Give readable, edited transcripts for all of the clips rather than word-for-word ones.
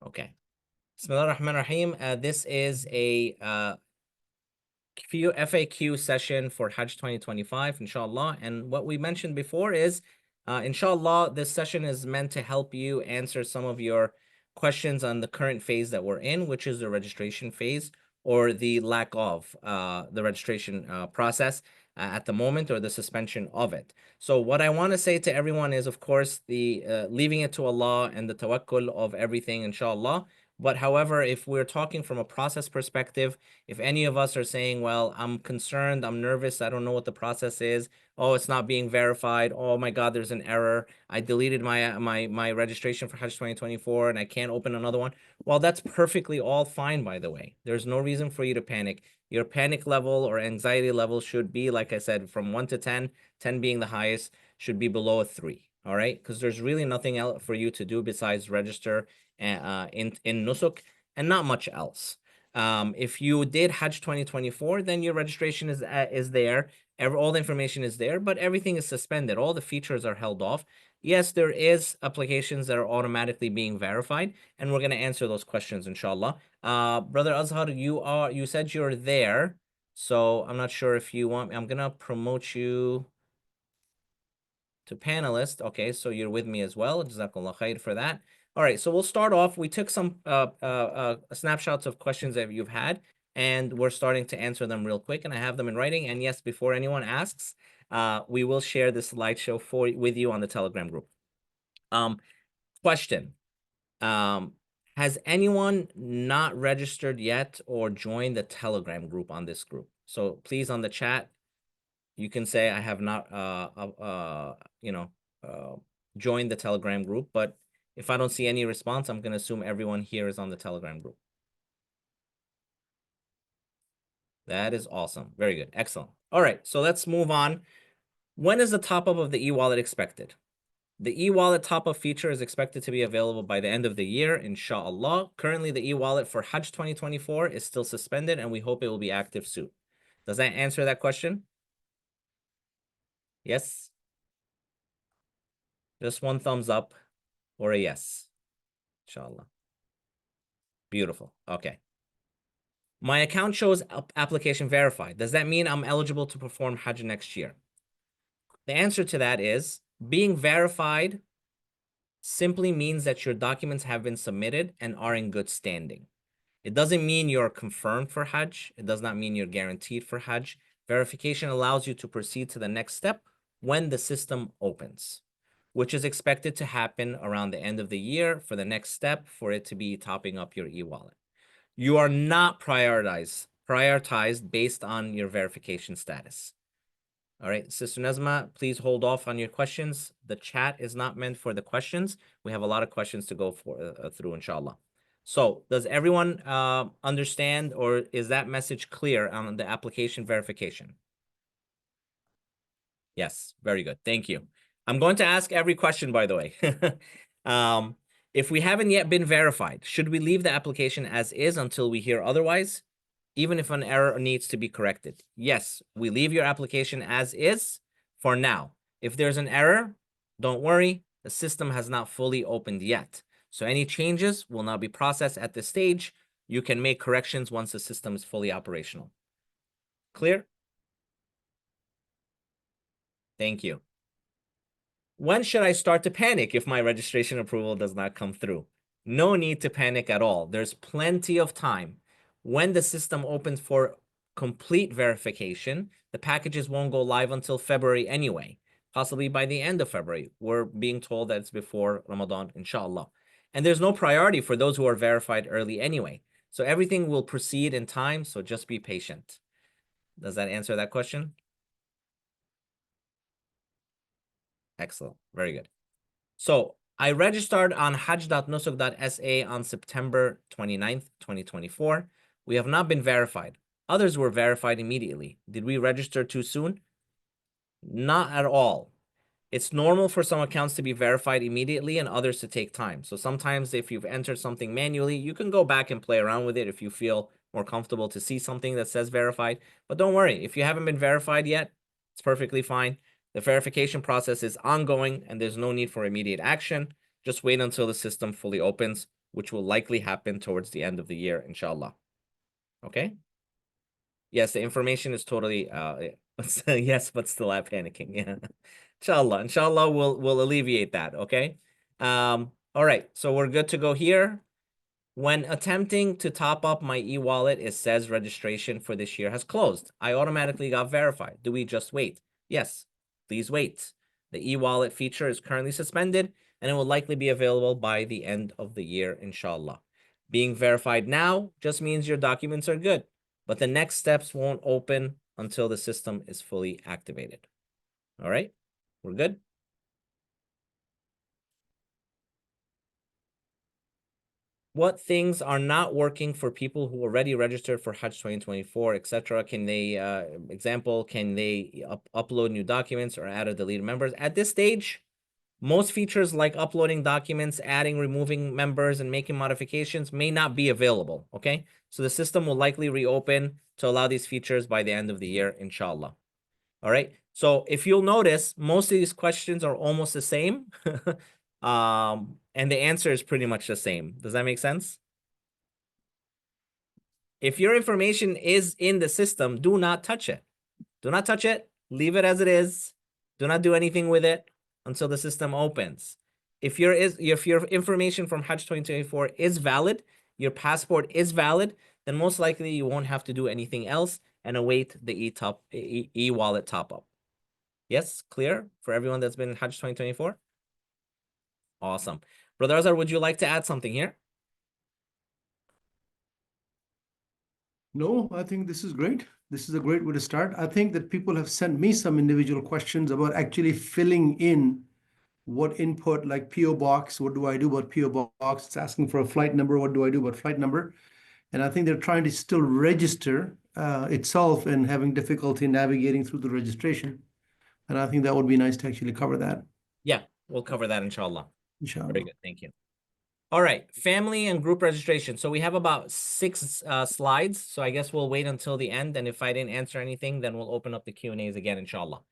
Okay. Bismillah ar-Rahman ar-Rahim. This is a FAQ session for Hajj 2025, inshallah. And what we mentioned before is, inshallah, this session is meant to help you answer some of your questions on the current phase that we're in, which is the registration phase or the lack of the registration process at the moment, or the suspension of it. So what I want to say to everyone is, of course, the leaving it to Allah and the tawakkul of everything, inshallah. But however, if we're talking from a process perspective, if any of us are saying, well, I'm concerned, I'm nervous, I don't know what the process is, oh, it's not being verified, oh my God, there's an error, I deleted my registration for Hajj 2024 and I can't open another one. Well, that's perfectly all fine, by the way. There's no reason for you to panic. Your panic level or anxiety level should be, like I said, from 1 to 10, 10 being the highest, should be below a 3. All right, because there's really nothing else for you to do besides register in Nusuk and not much else. If you did Hajj 2024, then your registration is there. All the information is there, but everything is suspended. All the features are held off. Yes, there is applications that are automatically being verified, and we're going to answer those questions, inshallah. Brother Azhar, you said you're there, so I'm not sure if you want. I'm going to promote you to panelist. Okay, so you're with me as well. Jazakallah khair for that. All right, so we'll start off. We took some snapshots of questions that you've had, and we're starting to answer them real quick, and I have them in writing. And yes, before anyone asks, we will share this slideshow with you on the Telegram group. Question. Has anyone not registered yet or joined the Telegram group on this group? So please, on the chat, you can say I have not, joined the Telegram group, but if I don't see any response, I'm going to assume everyone here is on the Telegram group. That is awesome. Very good. Excellent. All right, so let's move on. When is the top-up of the e-wallet expected? The e-wallet top-up feature is expected to be available by the end of the year, inshallah. Currently, the e-wallet for Hajj 2024 is still suspended, and we hope it will be active soon. Does that answer that question? Yes? Just one thumbs up or a yes, inshallah. Beautiful. Okay. My account shows application verified. Does that mean I'm eligible to perform Hajj next year? The answer to that is being verified simply means that your documents have been submitted and are in good standing. It doesn't mean you're confirmed for Hajj. It does not mean you're guaranteed for Hajj. Verification allows you to proceed to the next step when the system opens, which is expected to happen around the end of the year for the next step for it to be topping up your e-wallet. You are not prioritized based on your verification status. All right, Sister Nazma, please hold off on your questions. The chat is not meant for the questions. We have a lot of questions to go through, inshallah. So does everyone understand, or is that message clear on the application verification? Yes, very good. Thank you. I'm going to ask every question, by the way. If we haven't yet been verified, should we leave the application as is until we hear otherwise, even if an error needs to be corrected? Yes, we leave your application as is for now. If there's an error, don't worry. The system has not fully opened yet. So any changes will not be processed at this stage. You can make corrections once the system is fully operational. Clear? Thank you. When should I start to panic if my registration approval does not come through? No need to panic at all. There's plenty of time. When the system opens for complete verification, the packages won't go live until February anyway, possibly by the end of February. We're being told that it's before Ramadan, inshallah. And there's no priority for those who are verified early anyway. So everything will proceed in time, so just be patient. Does that answer that question? Excellent. Very good. So I registered on hajj.nusuk.sa on September 29th, 2024. We have not been verified. Others were verified immediately. Did we register too soon? Not at all. It's normal for some accounts to be verified immediately and others to take time. So sometimes if you've entered something manually, you can go back and play around with it if you feel more comfortable to see something that says verified. But don't worry, if you haven't been verified yet, it's perfectly fine. The verification process is ongoing and there's no need for immediate action. Just wait until the system fully opens. which will likely happen towards the end of the year, inshallah. Okay? Yes, the information is totally yes, but still I'm panicking. Yeah. Inshallah, we'll alleviate that. Okay. All right, so we're good to go here. When attempting to top up my e-wallet, it says registration for this year has closed. I automatically got verified. Do we just wait? Yes, please wait. The e-wallet feature is currently suspended, and it will likely be available by the end of the year, inshallah. Being verified now just means your documents are good, but the next steps won't open until the system is fully activated. All right, we're good? What things are not working for people who already registered for Hajj 2024, etc.? Can they, example, can they upload new documents or add or delete members? At this stage, most features like uploading documents, adding, removing members, and making modifications may not be available, okay? So the system will likely reopen to allow these features by the end of the year, inshallah. All right. So if you'll notice, most of these questions are almost the same. And the answer is pretty much the same. Does that make sense? If your information is in the system, do not touch it. Do not touch it. Leave it as it is. Do not do anything with it until the system opens. If your information from Hajj 2024 is valid, your passport is valid, then most likely you won't have to do anything else and await the e-wallet top up. Yes, clear for everyone that's been in Hajj 2024? Awesome. Brother Azhar, would you like to add something here? No, I think this is great. This is a great way to start. I think that people have sent me some individual questions about actually filling in what input, like PO box, what do I do about PO box? It's asking for a flight number. What do I do about flight number? And I think they're trying to still register itself and having difficulty navigating through the registration. And I think that would be nice to actually cover that. Yeah, we'll cover that inshallah. Inshallah. Very good. Thank you. All right, family and group registration. So we have about 6 slides. So I guess we'll wait until the end. And if I didn't answer anything, then we'll open up the Q&As again, inshallah.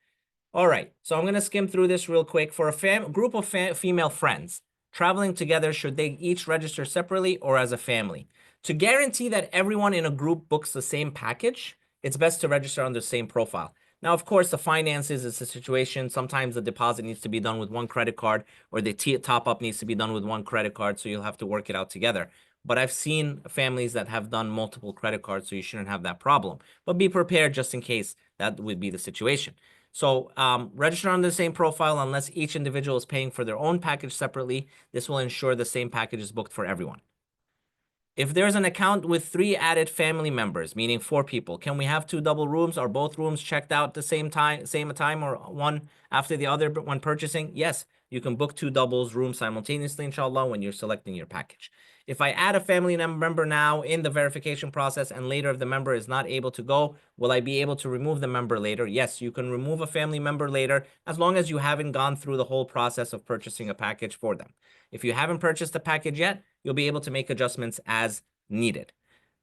All right, so I'm going to skim through this real quick. For a group of female friends traveling together, should they each register separately or as a family? To guarantee that everyone in a group books the same package, it's best to register on the same profile. Now, of course, the finances is a situation. Sometimes the deposit needs to be done with one credit card, or the top up needs to be done with one credit card, so you'll have to work it out together. But I've seen families that have done multiple credit cards, so you shouldn't have that problem. But be prepared just in case that would be the situation. So register on the same profile unless each individual is paying for their own package separately. This will ensure the same package is booked for everyone. If there's an account with 3 added family members, meaning 4 people, can we have 2 double rooms? Are both rooms checked out at the same time, or one after the other when purchasing? Yes, you can book 2 doubles rooms simultaneously, inshallah, when you're selecting your package. If I add a family member now in the verification process and later if the member is not able to go, will I be able to remove the member later? Yes, you can remove a family member later as long as you haven't gone through the whole process of purchasing a package for them. If you haven't purchased a package yet, you'll be able to make adjustments as needed.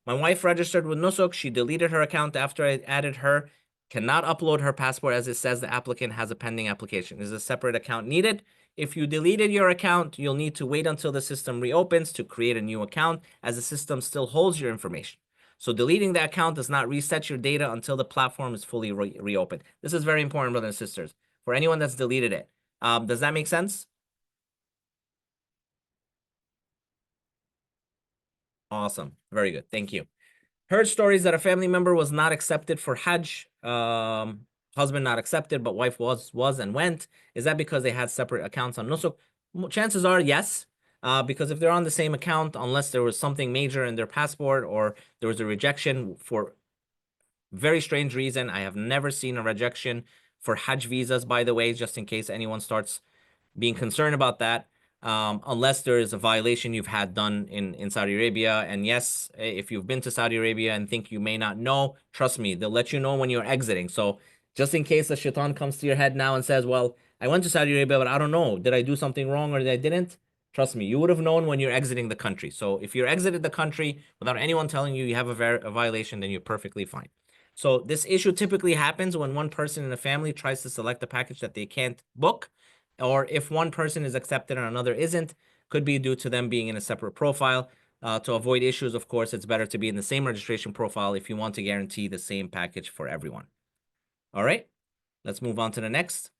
My wife registered with Nusuk. She deleted her account after I added her. Cannot upload her passport as it says the applicant has a pending application. Is a separate account needed? If you deleted your account, you'll need to wait until the system reopens to create a new account, as the system still holds your information. So deleting the account does not reset your data until the platform is fully reopened. This is very important, brothers and sisters, for anyone that's deleted it. Does that make sense? Awesome. Very good. Thank you. Heard stories that a family member was not accepted for Hajj. Husband not accepted, but wife was and went. Is that because they had separate accounts on Nusuk? Chances are yes. Because if they're on the same account, unless there was something major in their passport or there was a rejection for very strange reason. I have never seen a rejection for Hajj visas, by the way, just in case anyone starts being concerned about that. Unless there is a violation you've had done in Saudi Arabia. And yes, if you've been to Saudi Arabia and think you may not know, trust me, they'll let you know when you're exiting. So just in case the shaitan comes to your head now and says, well, I went to Saudi Arabia, but I don't know. Did I do something wrong or did I didn't? Trust me, you would have known when you're exiting the country. So if you're exited the country without anyone telling you you have a violation, then you're perfectly fine. So this issue typically happens when one person in a family tries to select a package that they can't book, or if one person is accepted and another isn't. Could be due to them being in a separate profile. To avoid issues, of course, it's better to be in the same registration profile if you want to guarantee the same package for everyone. All right, let's move on to the next.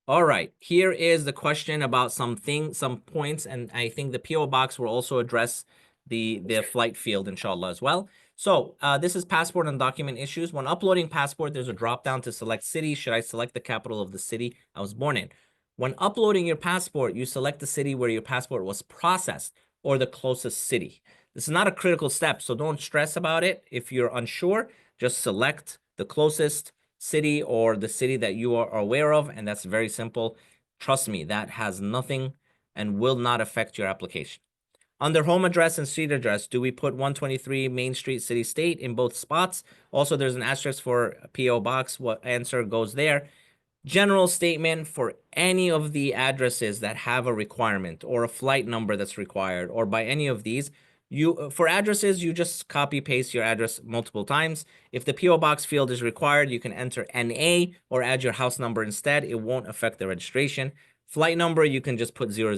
All right, here is the question about some points, and I think the PO box will also address the flight field, inshallah, as well. So this is passport and document issues. When uploading passport, there's a drop down to select city. Should I select the capital of the city I was born in? When uploading your passport, you select the city where your passport was processed or the closest city. This is not a critical step, so don't stress about it. If you're unsure, just select the closest city or the city that you are aware of, and that's very simple. Trust me, that has nothing and will not affect your application. Under home address and street address, do we put 123 Main Street, City, State in both spots? Also, there's an asterisk for PO box. What answer goes there? General statement for any of the addresses that have a requirement or a flight number that's required, or by any of these, for addresses, you just copy paste your address multiple times. If the PO box field is required, you can enter NA or add your house number instead. It won't affect the registration. Flight number, you can just put 000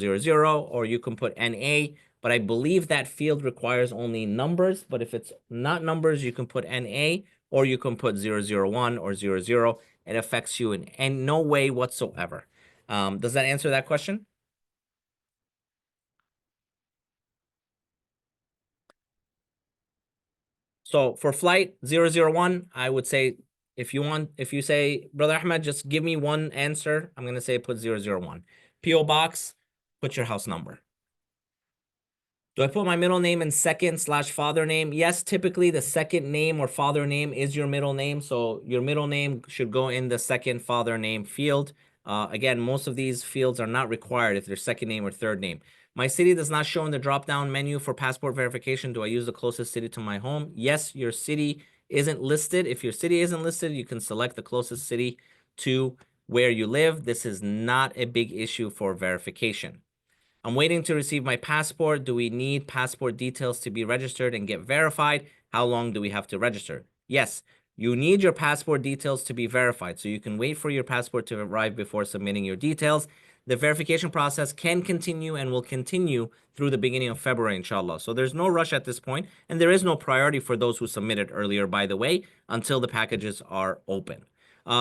or you can put NA, but I believe that field requires only numbers. But if it's not numbers, you can put NA or you can put 001 or 00. It affects you in no way whatsoever. Does that answer that question? So for flight 001, I would say if you say, Brother Ahmed, just give me one answer, I'm going to say put 001. PO box, put your house number. Do I put my middle name in second/father name? Yes, typically the second name or father name is your middle name. So your middle name should go in the second father name field. Again, most of these fields are not required if they're second name or third name. My city does not show in the drop-down menu for passport verification. Do I use the closest city to my home? Yes, your city isn't listed. If your city isn't listed, you can select the closest city to where you live. This is not a big issue for verification. I'm waiting to receive my passport. Do we need passport details to be registered and get verified? How long do we have to register? Yes, you need your passport details to be verified. So you can wait for your passport to arrive before submitting your details. The verification process can continue and will continue through the beginning of February, inshallah. So there's no rush at this point, and there is no priority for those who submitted earlier, by the way, until the packages are open.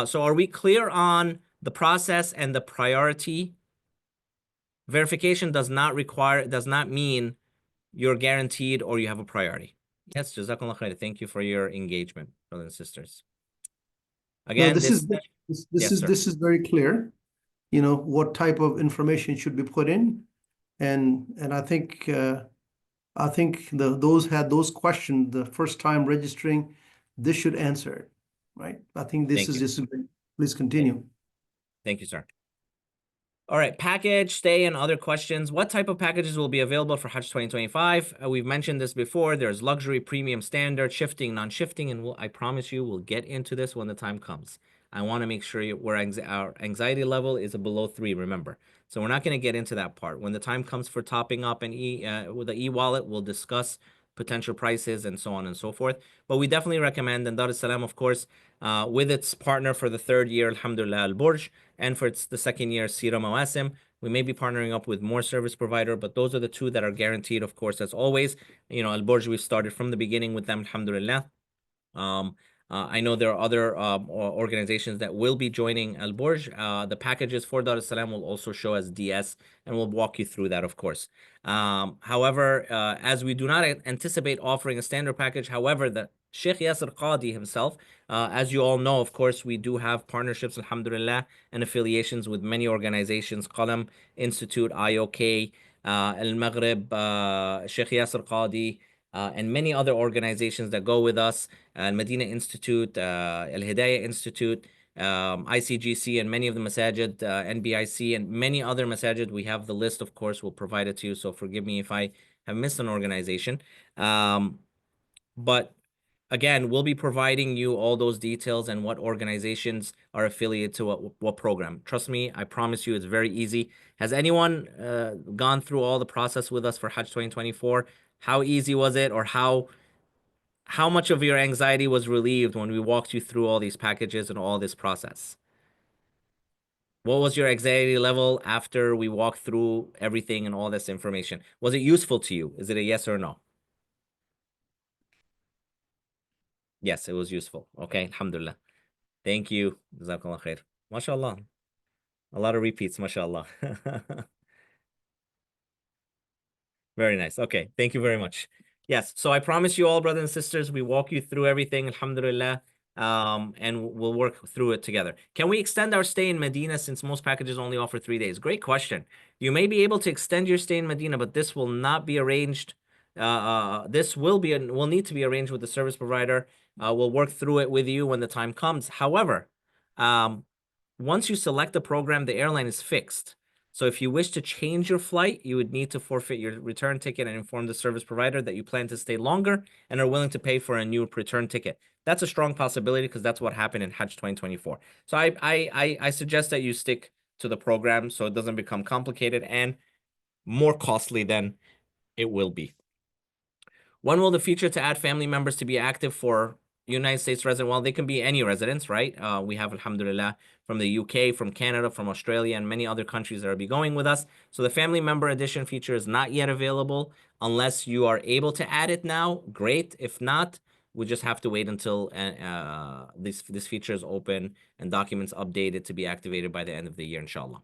So are we clear on the process and the priority? Verification does not mean you're guaranteed or you have a priority. Yes, Jazakallah khair. Thank you for your engagement, brothers and sisters. No, Again, yes, sir. this is very clear. You know what type of information should be put in, and I think those had those questions the first time registering, this should answer it, right? I think Thank you. this is great. Please continue. Thank you, sir. All right, package, stay, and other questions. What type of packages will be available for Hajj 2025? We've mentioned this before. There's luxury, premium, standard, shifting, non-shifting, and I promise you we'll get into this when the time comes. I want to make sure our anxiety level is below 3, remember. So we're not going to get into that part. When the time comes for topping up with the e-wallet, we'll discuss potential prices and so on and so forth. But we definitely recommend, and Dar es Salaam, of course, with its partner for the 3rd year, Alhamdulillah, Al Burj, and for the 2nd year, Sira Mawasim. We may be partnering up with more service provider, but those are the 2 that are guaranteed, of course, as always. Al Burj, we've started from the beginning with them, Alhamdulillah. I know there are other organizations that will be joining Al Burj. The packages for Dar es Salaam will also show as DS, and we'll walk you through that, of course. However, as we do not anticipate offering a standard package, however, the Sheikh Yasser Qadi himself, as you all know, of course, we do have partnerships, alhamdulillah, and affiliations with many organizations, Qalam Institute, IOK, Al Maghrib, Sheikh Yasser Qadi, and many other organizations that go with us, Al Medina Institute, Al Hidayah Institute, ICGC, and many of the masajid, NBIC, and many other masajid. We have the list, of course, we'll provide it to you. So forgive me if I have missed an organization. But again, we'll be providing you all those details and what organizations are affiliated to what program. Trust me, I promise you it's very easy. Has anyone gone through all the process with us for Hajj 2024? How easy was it, or how much of your anxiety was relieved when we walked you through all these packages and all this process? What was your anxiety level after we walked through everything and all this information? Was it useful to you? Is it a yes or no? Yes, it was useful. Okay, alhamdulillah. Thank you. Jazakallah khair. MashaAllah. A lot of repeats, mashallah. Very nice. Okay, thank you very much. Yes, so I promise you all, brothers and sisters, we walk you through everything, alhamdulillah, and we'll work through it together. Can we extend our stay in Medina since most packages only offer 3 days? Great question. You may be able to extend your stay in Medina, but this will not be arranged. This will need to be arranged with the service provider. We'll work through it with you when the time comes. However, um, once you select the program, the airline is fixed. So if you wish to change your flight, you would need to forfeit your return ticket and inform the service provider that you plan to stay longer and are willing to pay for a new return ticket. That's a strong possibility because that's what happened in Hajj 2024. So I suggest that you stick to the program so it doesn't become complicated and more costly than it will be. When will the feature to add family members to be active for United States resident? Well, they can be any residents, right? We have, alhamdulillah, from the UK, from Canada, from Australia, and many other countries that will be going with us. So the family member edition feature is not yet available unless you are able to add it now. Great. If not, we just have to wait until this feature is open and documents updated to be activated by the end of the year, inshallah.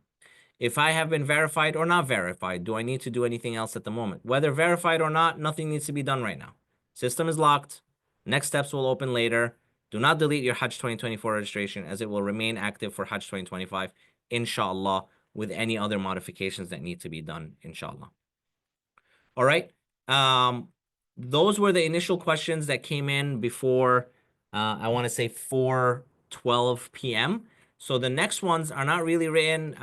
If I have been verified or not verified, do I need to do anything else at the moment? Whether verified or not, nothing needs to be done right now. System is locked. Next steps will open later. Do not delete your Hajj 2024 registration as it will remain active for Hajj 2025, inshallah, with any other modifications that need to be done, inshallah. All right. Those were the initial questions that came in before, I want to say 4:12 p.m. So the next ones are not really written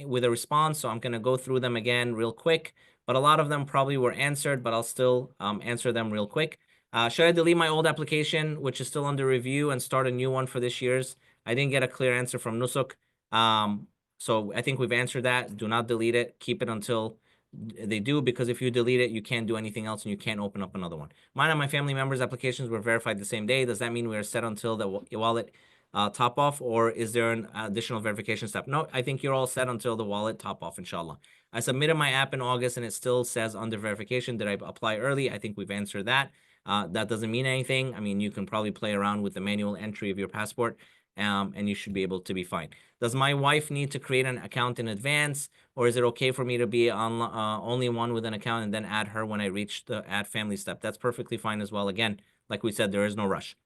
with a response, so I'm going to go through them again real quick. But a lot of them probably were answered, but I'll still answer them real quick. Should I delete my old application, which is still under review, and start a new one for this year's? I didn't get a clear answer from Nusuk. So I think we've answered that. Do not delete it. Keep it until they do, because if you delete it, you can't do anything else and you can't open up another one. Mine and my family members' applications were verified the same day. Does that mean we are set until the wallet top off, or is there an additional verification step? No, I think you're all set until the wallet top off, inshallah. I submitted my app in August and it still says under verification. Did I apply early? I think we've answered that. That doesn't mean anything. I mean, you can probably play around with the manual entry of your passport, and you should be able to be fine. Does my wife need to create an account in advance, or is it okay for me to be on only one with an account and then add her when I reach the add family step? That's perfectly fine as well. Again, like we said, there is no rush.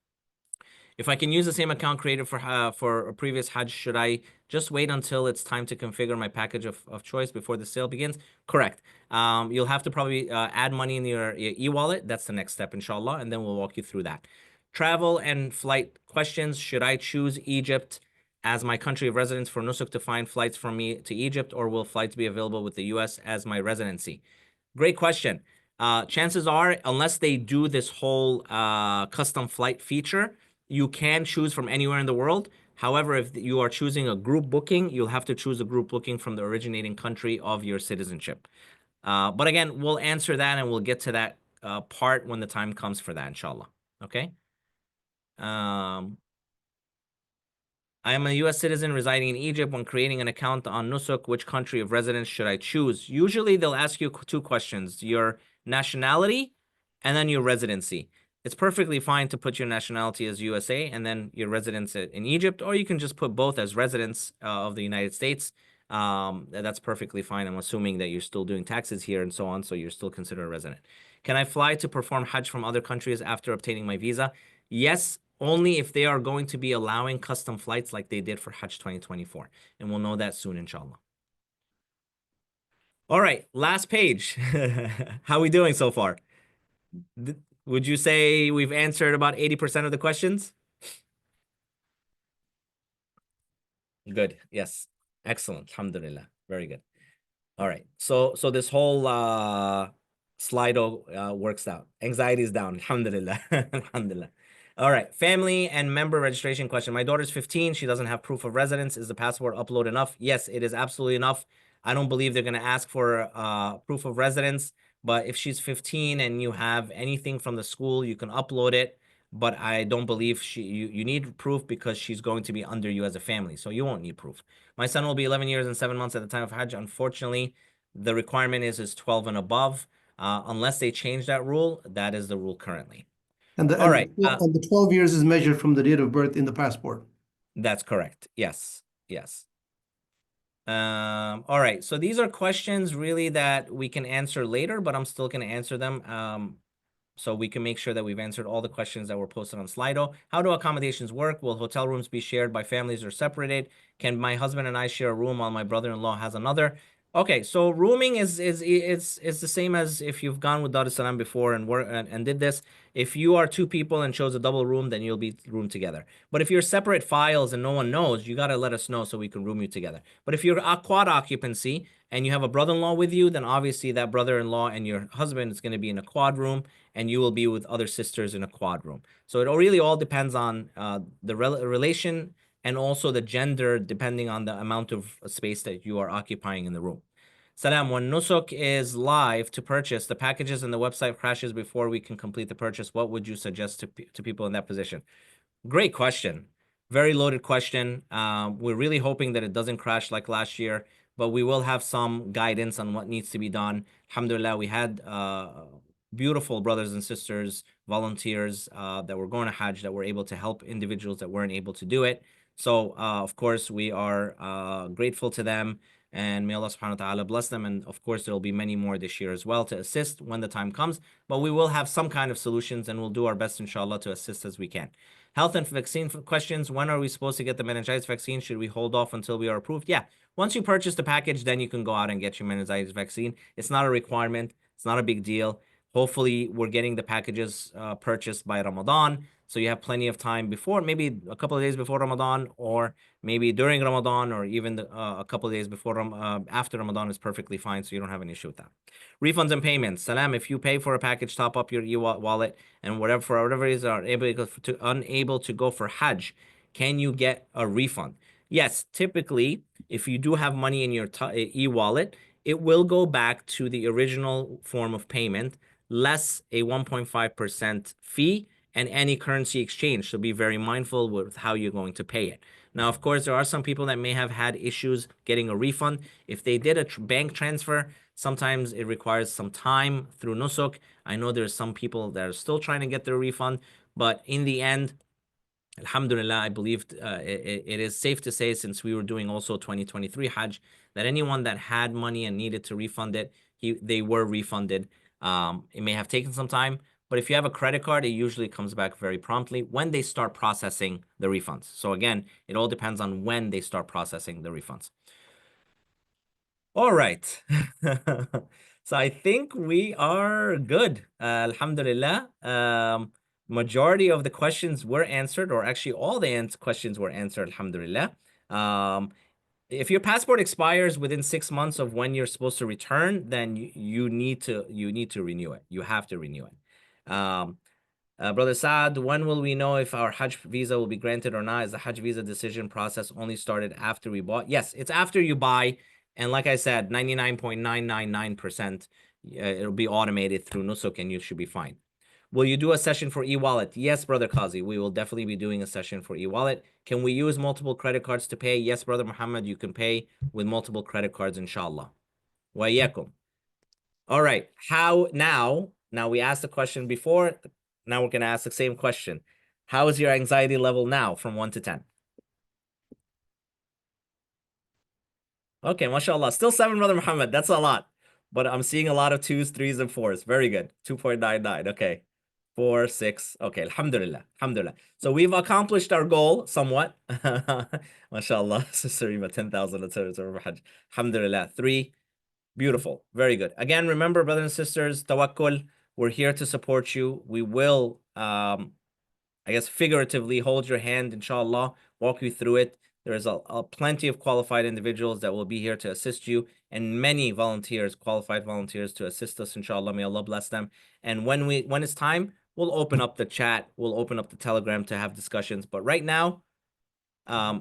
If I can use the same account created for a previous Hajj, should I just wait until it's time to configure my package of choice before the sale begins? Correct. You'll have to probably add money in your e-wallet. That's the next step, inshallah, and then we'll walk you through that. Travel and flight questions. Should I choose Egypt as my country of residence for Nusuk to find flights from me to Egypt, or will flights be available with the US as my residency? Great question. Chances are, unless they do this whole custom flight feature, you can choose from anywhere in the world. However, if you are choosing a group booking, you'll have to choose a group booking from the originating country of your citizenship. But again, we'll answer that and we'll get to that part when the time comes for that, inshallah. Okay. I am a US citizen residing in Egypt. When creating an account on Nusuk, which country of residence should I choose? Usually they'll ask you two questions, your nationality and then your residency. It's perfectly fine to put your nationality as USA and then your residence in Egypt, or you can just put both as residents of the United States. That's perfectly fine. I'm assuming that you're still doing taxes here and so on, so you're still considered a resident. Can I fly to perform Hajj from other countries after obtaining my visa? Yes, only if they are going to be allowing custom flights like they did for Hajj 2024. And we'll know that soon, inshallah. All right, last page. How are we doing so far? Would you say we've answered about 80% of the questions? Good. Yes. Excellent. Alhamdulillah. Very good. All right. So this whole Slido works out. Anxiety is down. Alhamdulillah. Alhamdulillah. All right. Family and member registration question. My daughter's 15. She doesn't have proof of residence. Is the passport upload enough? Yes, it is absolutely enough. I don't believe they're going to ask for proof of residence, but if she's 15 and you have anything from the school, you can upload it. but I don't believe you need proof because she's going to be under you as a family, so you won't need proof. My son will be 11 years and 7 months at the time of Hajj. Unfortunately, the requirement is 12 and above. Unless they change that rule, that is the rule currently. And the All and right, the, and the 12 years is measured from the date of birth in the passport. that's correct. Yes, yes. All right, so these are questions really that we can answer later, but I'm still going to answer them. So we can make sure that we've answered all the questions that were posted on Slido. How do accommodations work? Will hotel rooms be shared by families or separated? Can my husband and I share a room while my brother-in-law has another? Okay, so rooming is the same as if you've gone with Dar es Salaam before and work and did this. If you are two people and chose a double room, then you'll be roomed together. But if you're separate files and no one knows, you gotta let us know so we can room you together. But if you're a quad occupancy and you have a brother-in-law with you, then obviously that brother-in-law and your husband is going to be in a quad room, and you will be with other sisters in a quad room. So it really all depends on the relation and also the gender, depending on the amount of space that you are occupying in the room. Salam, when Nusuk is live to purchase, the packages and the website crashes before we can complete the purchase. What would you suggest to people in that position? Great question. Very loaded question. We're really hoping that it doesn't crash like last year, but we will have some guidance on what needs to be done. Alhamdulillah, we had beautiful brothers and sisters, volunteers that were going to Hajj that were able to help individuals that weren't able to do it. So, of course, we are grateful to them, and may Allah subhanahu wa ta'ala bless them. And of course, there will be many more this year as well to assist when the time comes. But we will have some kind of solutions, and we'll do our best, inshallah, to assist as we can. Health and vaccine questions. When are we supposed to get the meningitis vaccine? Should we hold off until we are approved? Yeah. Once you purchase the package, then you can go out and get your meningitis vaccine. It's not a requirement. It's not a big deal. Hopefully, we're getting the packages purchased by Ramadan. So you have plenty of time before, maybe a couple of days before Ramadan, or maybe during Ramadan, or even a couple of days before after Ramadan is perfectly fine. So you don't have an issue with that. Refunds and payments. Salam, if you pay for a package, top up your e-wallet, and whatever for whatever reason are unable to go for Hajj, can you get a refund? Yes, typically, if you do have money in your e-wallet, it will go back to the original form of payment, less a 1.5% fee and any currency exchange. So be very mindful with how you're going to pay it. Now, of course, there are some people that may have had issues getting a refund. If they did a bank transfer, sometimes it requires some time through Nusuk. I know there's some people that are still trying to get their refund, but in the end, Alhamdulillah, I believe it is safe to say, since we were doing also 2023 Hajj, that anyone that had money and needed to refund it, they were refunded. It may have taken some time, but if you have a credit card, it usually comes back very promptly when they start processing the refunds. So again, it all depends on when they start processing the refunds. All right. So I think we are good. Alhamdulillah. Majority of the questions were answered, or actually all the questions were answered, alhamdulillah. If your passport expires within 6 months of when you're supposed to return, then you need to renew it. You have to renew it. Brother Saad, when will we know if our Hajj visa will be granted or not? Is the Hajj visa decision process only started after we bought? Yes, it's after you buy. And like I said, 99.999%, it'll be automated through Nusuk and you should be fine. Will you do a session for e-wallet? Yes, Brother Qazi, we will definitely be doing a session for e-wallet. Can we use multiple credit cards to pay? Yes, Brother Muhammad, you can pay with multiple credit cards, inshallah. Wa iyyakum. All right, how now? Now we asked the question before. Now we're going to ask the same question. How is your anxiety level now from 1 to 10? Okay, mashallah. Still 7, Brother Muhammad. That's a lot. But I'm seeing a lot of 2s, 3s, and 4s. Very good. 2.99. Okay. 4, 6. Okay, alhamdulillah. Alhamdulillah. So we've accomplished our goal somewhat. Mashallah. Sister Rima, 10,000. Alhamdulillah. 3. Beautiful. Very good. Again, remember, brothers and sisters, tawakkul. We're here to support you. We will, I guess, figuratively hold your hand, inshallah, walk you through it. There's a plenty of qualified individuals that will be here to assist you, and many volunteers, qualified volunteers to assist us, inshallah. May Allah bless them. And when it's time, we'll open up the chat. We'll open up the Telegram to have discussions. But right now,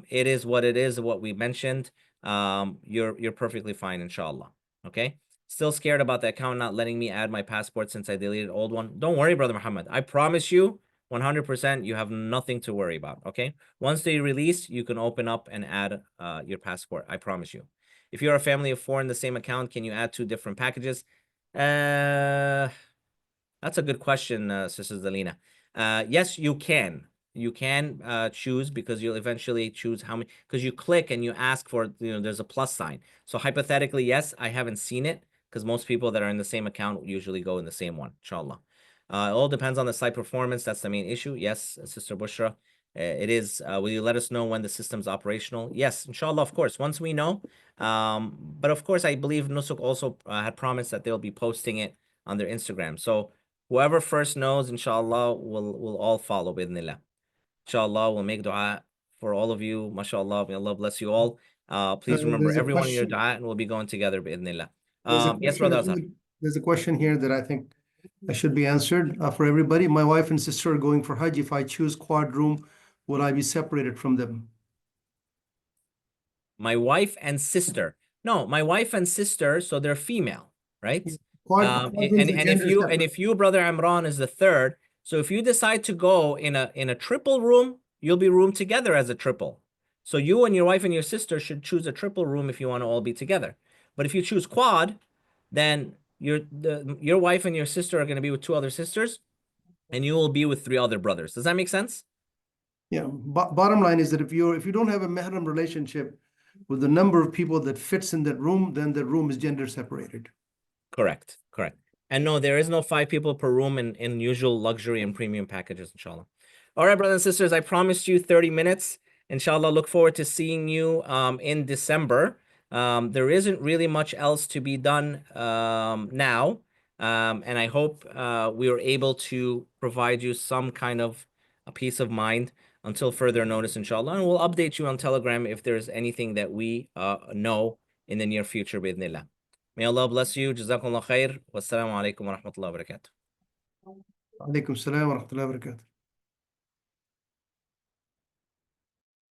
it is what it is, what we mentioned. You're perfectly fine, inshallah. Okay. Still scared about the account not letting me add my passport since I deleted the old one. Don't worry, Brother Muhammad. I promise you, 100%, you have nothing to worry about, okay? Once they release, you can open up and add your passport, I promise you. If you're a family of 4 in the same account, can you add 2 different packages? That's a good question, Sister Zelina. Yes, you can. You can choose, because you'll eventually choose how many, because you click and you ask for, there's a plus sign. So hypothetically, yes, I haven't seen it, because most people that are in the same account usually go in the same one, inshallah. It all depends on the site performance. That's the main issue. Yes, Sister Bushra, it is. Will you let us know when the system's operational? Yes, inshallah, of course, once we know. But of course, I believe Nusuk also had promised that they'll be posting it on their Instagram. So whoever first knows, inshallah, will all follow, bidnillah. Inshallah, we'll make dua for all of you. MashaAllah, may Allah bless you all. Please remember There's a everyone in your question. dua, and we'll be going together, bidnillah. There's a Yes, question. brother I Azhar. think there's a question here that I think should be answered for everybody. My wife and sister are going for Hajj. If I choose quad room, will I be separated from them? My wife and sister. No, my wife and sister, so they're female, right? Quad room's a gender separate. If you, brother Imran, is the third, so if you decide to go in a triple room, you'll be roomed together as a triple. So you and your wife and your sister should choose a triple room if you want to all be together. But if you choose quad, then your wife and your sister are going to be with 2 other sisters, and you will be with 3 other brothers. Does that make sense? Yeah. Bottom line is that if you don't have a mahram relationship with the number of people that fits in that room, then the room is gender separated. Correct. And no, there is no 5 people per room in usual luxury and premium packages, inshallah. All right, brothers and sisters, I promised you 30 minutes. Inshallah, look forward to seeing you in December. There isn't really much else to be done now. And I hope we were able to provide you some kind of a peace of mind until further notice, inshallah. And we'll update you on Telegram if there's anything that we know in the near future, bi'idhnillah. May Allah bless you. Jazakumullah khair. Wassalamu alaikum wa rahmatullahi wa barakatuh. Alaikum salam wa rahmatullahi wa barakatuh.